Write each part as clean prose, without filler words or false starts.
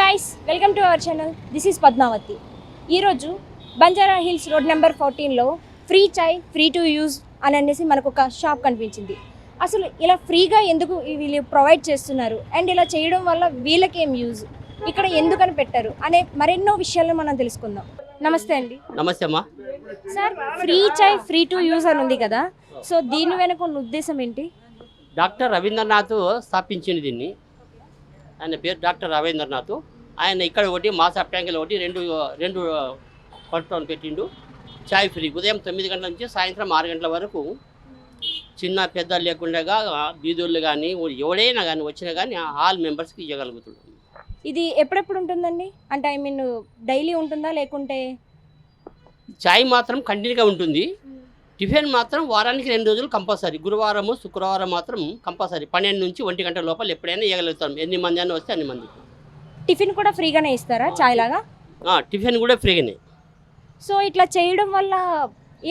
Guys, welcome to our channel. This is Padmavathi. ఈరోజు Banjara hills road number 14లో free chai free to use అని అనేసి మనకు ఒక షాప్ కనిపించింది. అసలు ఇలా ఫ్రీగా ఎందుకు వీళ్ళు ప్రొవైడ్ చేస్తున్నారు అండ్ ఇలా చేయడం వల్ల వీళ్ళకేం యూజ్, ఇక్కడ ఎందుకని పెట్టారు అనే మరెన్నో విషయాలను మనం తెలుసుకుందాం. నమస్తే అండి. నమస్తే అమ్మా. Sir, free chai free to use అని ఉంది కదా, సో దీని వెనక ఉన్న ఉద్దేశం ఏంటి? డాక్టర్ రవీంద్రనాథ్ స్థాపించింది దీన్ని. ఆయన పేరు డాక్టర్ రవీంద్రనాథ్. ఆయన ఇక్కడ ఒకటి మా సప్టాంగిల్ ఒకటి రెండు కొట్టడం పెట్టిండు. చాయ్ ఫ్రీ ఉదయం 9 గంటల నుంచి సాయంత్రం 6 గంటల వరకు చిన్న పెద్ద లేకుండా బీదోళ్ళు కానీ ఎవడైనా కానీ వచ్చినా కానీ ఆల్ మెంబర్స్కి ఇవ్వగలుగుతున్నాం. ఇది ఎప్పుడెప్పుడు ఉంటుందండి? అంటే ఐ మీన్ డైలీ ఉంటుందా లేకుంటే? చాయ్ మాత్రం కంటిన్యూగా ఉంటుంది. టిఫిన్ మాత్రం వారానికి 2 రోజులు కంపల్సరీ. గురువారము శుక్రవారం మాత్రం కంపల్సరీ 12 నుంచి 1 గంట లోపల ఎప్పుడైనా ఇవ్వగలుగుతాం. ఎన్ని మంది అని వస్తే అన్ని మంది. టిఫిన్ కూడా ఫ్రీగానే ఇస్తారా చాయ్ లాగా? టిఫిన్ కూడా ఫ్రీగానే. సో ఇట్లా చేయడం వల్ల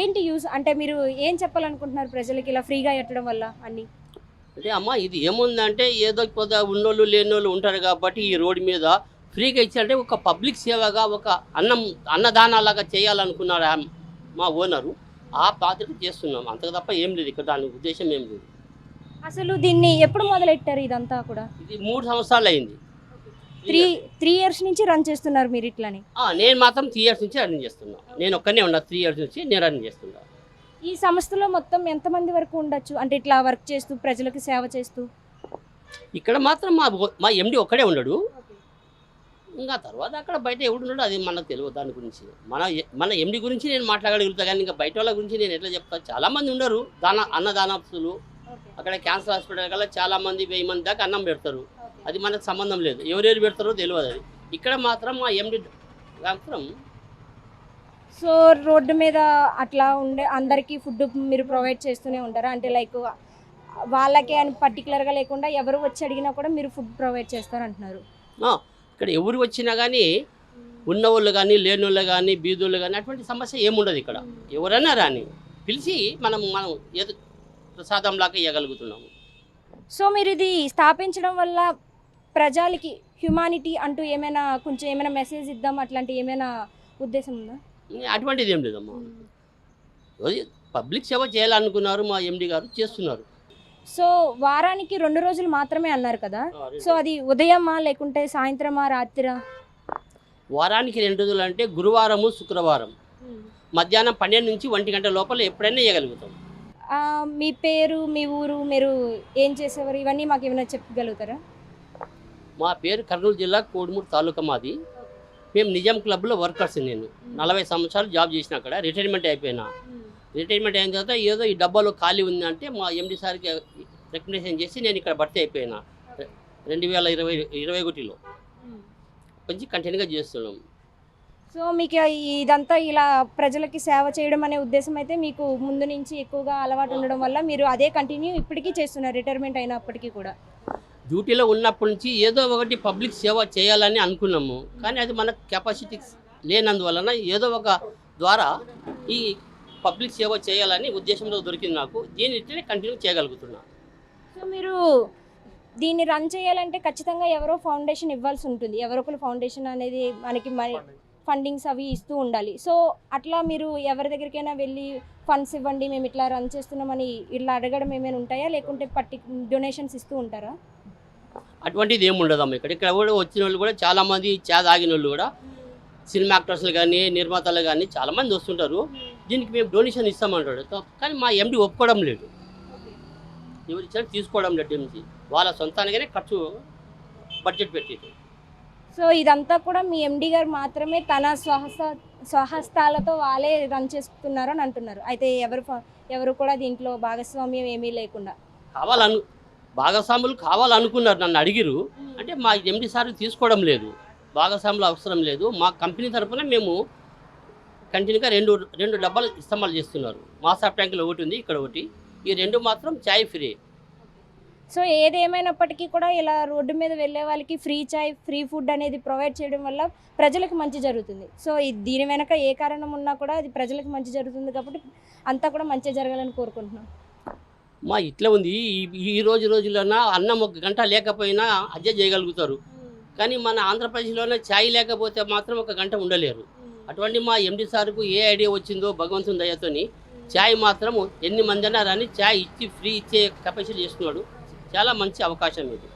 ఏంటి యూజ్? అంటే మీరు ఏం చెప్పాలనుకుంటున్నారు ప్రజలకి ఇలా ఫ్రీగా పెట్టడం వల్ల అన్ని? అంటే అమ్మ, ఇది ఏముందంటే ఏదో కొద్దిగా ఉన్నోళ్ళు లేనోళ్ళు ఉంటారు కాబట్టి ఈ రోడ్డు మీద ఫ్రీగా ఇచ్చారంటే ఒక పబ్లిక్ సేవగా ఒక అన్నదానాలాగా చేయాలనుకున్నారు మా ఓనరు. ఆ పాత్రకు చేస్తున్నాం, అంతకు తప్ప ఏం లేదు. ఇక్కడ దాని ఉద్దేశం ఏం లేదు. అసలు దీన్ని ఎప్పుడు మొదలెట్టారు ఇదంతా కూడా? ఇది 3 సంవత్సరాలు అయింది. 3 ఇయర్స్ నుంచి రన్ చేస్తున్నారు మీరు ఇట్లని? నేను మాత్రం 3 ఇయర్స్ నుంచి రన్ చేస్తున్నా. నేను ఒక్కనే ఉన్నా, 3 ఇయర్స్ నుంచి నేను రన్ చేస్తున్నా. ఈ సంస్థలో మొత్తం ఎంతమంది వరకు ఉండొచ్చు అంటే ఇట్లా వర్క్ చేస్తూ ప్రజలకు సేవ చేస్తూ? ఇక్కడ మాత్రం మా ఎండి ఒక్కడే ఉన్నాడు. ఇంకా తర్వాత అక్కడ బయట ఎవడు ఉన్నాడు అది మనకు తెలియదు. దాని గురించి మన ఎండి గురించి నేను మాట్లాడగలుగుతా, కానీ ఇంకా బయట వాళ్ళ గురించి నేను ఎట్లా చెప్తాను. చాలామంది ఉన్నారు అన్నదానస్తులు. అక్కడ క్యాన్సర్ హాస్పిటల్ కల్లా చాలామంది 1000 మంది దాకా అన్నం పెడతారు. అది మనకు సంబంధం లేదు, ఎవరెవరు పెడతారో తెలియదు. అది ఇక్కడ మాత్రం మా ఎండి మాత్రం. సో రోడ్డు మీద అట్లా ఉండే అందరికీ ఫుడ్ మీరు ప్రొవైడ్ చేస్తూనే ఉంటారా? అంటే లైక్ వాళ్ళకే అని పర్టికులర్గా లేకుండా ఎవరు వచ్చి అడిగినా కూడా మీరు ఫుడ్ ప్రొవైడ్ చేస్తారంటున్నారు. ఇక్కడ ఎవరు వచ్చినా కానీ ఉన్నవాళ్ళు కానీ లేనోళ్ళు కానీ బీదోళ్ళు కానీ అటువంటి సమస్య ఏముండదు. ఇక్కడ ఎవరైనా రాని పిలిచి మనం ఏదో ప్రసాదంలాగా ఇవ్వగలుగుతున్నాము. సో మీరు ఇది స్థాపించడం వల్ల ప్రజలకి హ్యుమానిటీ అంటూ ఏమైనా మెసేజ్ ఇద్దాం అట్లాంటి ఏమైనా ఉద్దేశం ఉందా? అటువంటిది ఏం లేదమ్మా. పబ్లిక్ సేవ చేయాలనుకున్నారు మా ఎండి గారు, చేస్తున్నారు. సో వారానికి 2 రోజులు మాత్రమే అన్నారు కదా, సో అది ఉదయమా లేకుంటే సాయంత్రమా రాత్రిరా? వారానికి 2 రోజులు అంటే గురువారము శుక్రవారం మధ్యాహ్నం 12 నుంచి 1 గంట లోపల ఎప్పుడైనా ఇవ్వగలుగుతాం. మీ పేరు, మీ ఊరు, మీరు ఏం చేసేవారు, ఇవన్నీ మాకు ఏమైనా చెప్పగలుగుతారా? మా పేరు కర్నూలు జిల్లా కోడుమూరు తాలూకా మాది. మేము నిజాం క్లబ్లో వర్కర్స్. నేను 40 సంవత్సరాలు జాబ్ చేసిన అక్కడ. రిటైర్మెంట్ అయిపోయినా. రిటైర్మెంట్ అయిన తర్వాత ఏదో ఈ డబ్బాలో ఖాళీ ఉంది అంటే మా ఎండి సార్కి రికమెండేషన్ చేసి నేను ఇక్కడ భర్తీ అయిపోయినా 2021లో. కొంచెం కంటిన్యూగా చేస్తున్నాం. సో మీకు ఇదంతా ఇలా ప్రజలకి సేవ చేయడం అనే ఉద్దేశం అయితే మీకు ముందు నుంచి ఎక్కువగా అలవాటు ఉండడం వల్ల మీరు అదే కంటిన్యూ ఇప్పటికీ చేస్తున్నారు రిటైర్మెంట్ అయినప్పటికీ కూడా? డ్యూటీలో ఉన్నప్పటి నుంచి ఏదో ఒకటి పబ్లిక్ సేవ చేయాలని అనుకున్నాము, కానీ అది మన కెపాసిటీ లేనందువలన ఏదో ఒక ద్వారా ఈ పబ్లిక్ సేవ చేయాలని ఉద్దేశంలో దొరికింది నాకు. దీన్ని ఇట్లనే కంటిన్యూ చేయగలుగుతున్నా. సో మీరు దీన్ని రన్ చేయాలంటే ఖచ్చితంగా ఎవరో ఫౌండేషన్ ఇవ్వాల్సి ఉంటుంది. ఎవరొకరు ఫౌండేషన్ అనేది మనకి ఫండింగ్స్ అవి ఇస్తూ ఉండాలి. సో అట్లా మీరు ఎవరి దగ్గరికైనా వెళ్ళి ఫండ్స్ ఇవ్వండి, మేము ఇట్లా రన్ చేస్తున్నామని ఇట్లా అడగడం ఏమైనా ఉంటాయా, లేకుంటే డొనేషన్స్ ఇస్తూ ఉంటారా? అటువంటిది ఏమి ఉండదమ్మా. ఇక్కడ కూడా వచ్చిన వాళ్ళు కూడా చాలామంది తాగిన వాళ్ళు కూడా సినిమా యాక్టర్స్లు కానీ నిర్మాతలు కానీ చాలామంది వస్తుంటారు. దీనికి మేము డొనేషన్ ఇస్తామంటాడు, కానీ మా ఎండి ఒప్పుకోవడం లేదు. ఎవరు ఇచ్చినా తీసుకోవడం లేదు. ఎండి వాళ్ళ సొంతానిగానే ఖర్చు బడ్జెట్ పెట్టేది. సో ఇదంతా కూడా మీ ఎండి గారు మాత్రమే తన స్వహస్తాలతో వాళ్ళే రన్ చేస్తున్నారు అని అంటున్నారు. అయితే ఎవరు కూడా దీంట్లో భాగస్వామ్యం ఏమీ లేకుండా భాగస్వాములు కావాలనుకున్నారు, నన్ను అడిగిరు. అంటే మా ఎండి సార్ తీసుకోవడం లేదు, భాగస్వాములు అవసరం లేదు. మా కంపెనీ తరఫున మేము కంటిన్యూగా రెండు డబ్బాలు ఇస్తమాలు చేస్తున్నారు. మా ట్యాంకులు ఒకటి ఉంది, ఇక్కడ ఒకటి. ఈ 2 మాత్రం చాయ్ ఫ్రీ. సో ఏదేమైనప్పటికీ కూడా ఇలా రోడ్డు మీద వెళ్ళే వాళ్ళకి ఫ్రీ చాయ్ ఫ్రీ ఫుడ్ అనేది ప్రొవైడ్ చేయడం వల్ల ప్రజలకు మంచి జరుగుతుంది. సో దీని వెనక ఏ కారణం ఉన్నా కూడా అది ప్రజలకు మంచి జరుగుతుంది కాబట్టి అంతా కూడా మంచి జరగాలని కోరుకుంటున్నాం. మా ఇట్లా ఉంది. ఈ రోజులన్నా అన్నం 1 గంట లేకపోయినా అడ్జస్ట్ చేయగలుగుతారు. కానీ మన ఆంధ్రప్రదేశ్లోనే ఛాయ్ లేకపోతే మాత్రం ఒక గంట ఉండలేరు. అటువంటి మా ఎండి సార్కు ఏ ఐడియా వచ్చిందో భగవంతుని దయతోని ఛాయ్ మాత్రం ఎన్ని మంది అన్నా రాని ఛాయ్ ఇచ్చి ఫ్రీ ఇచ్చే కెపాసిటీ చేస్తున్నాడు. చాలా మంచి అవకాశం ఇది.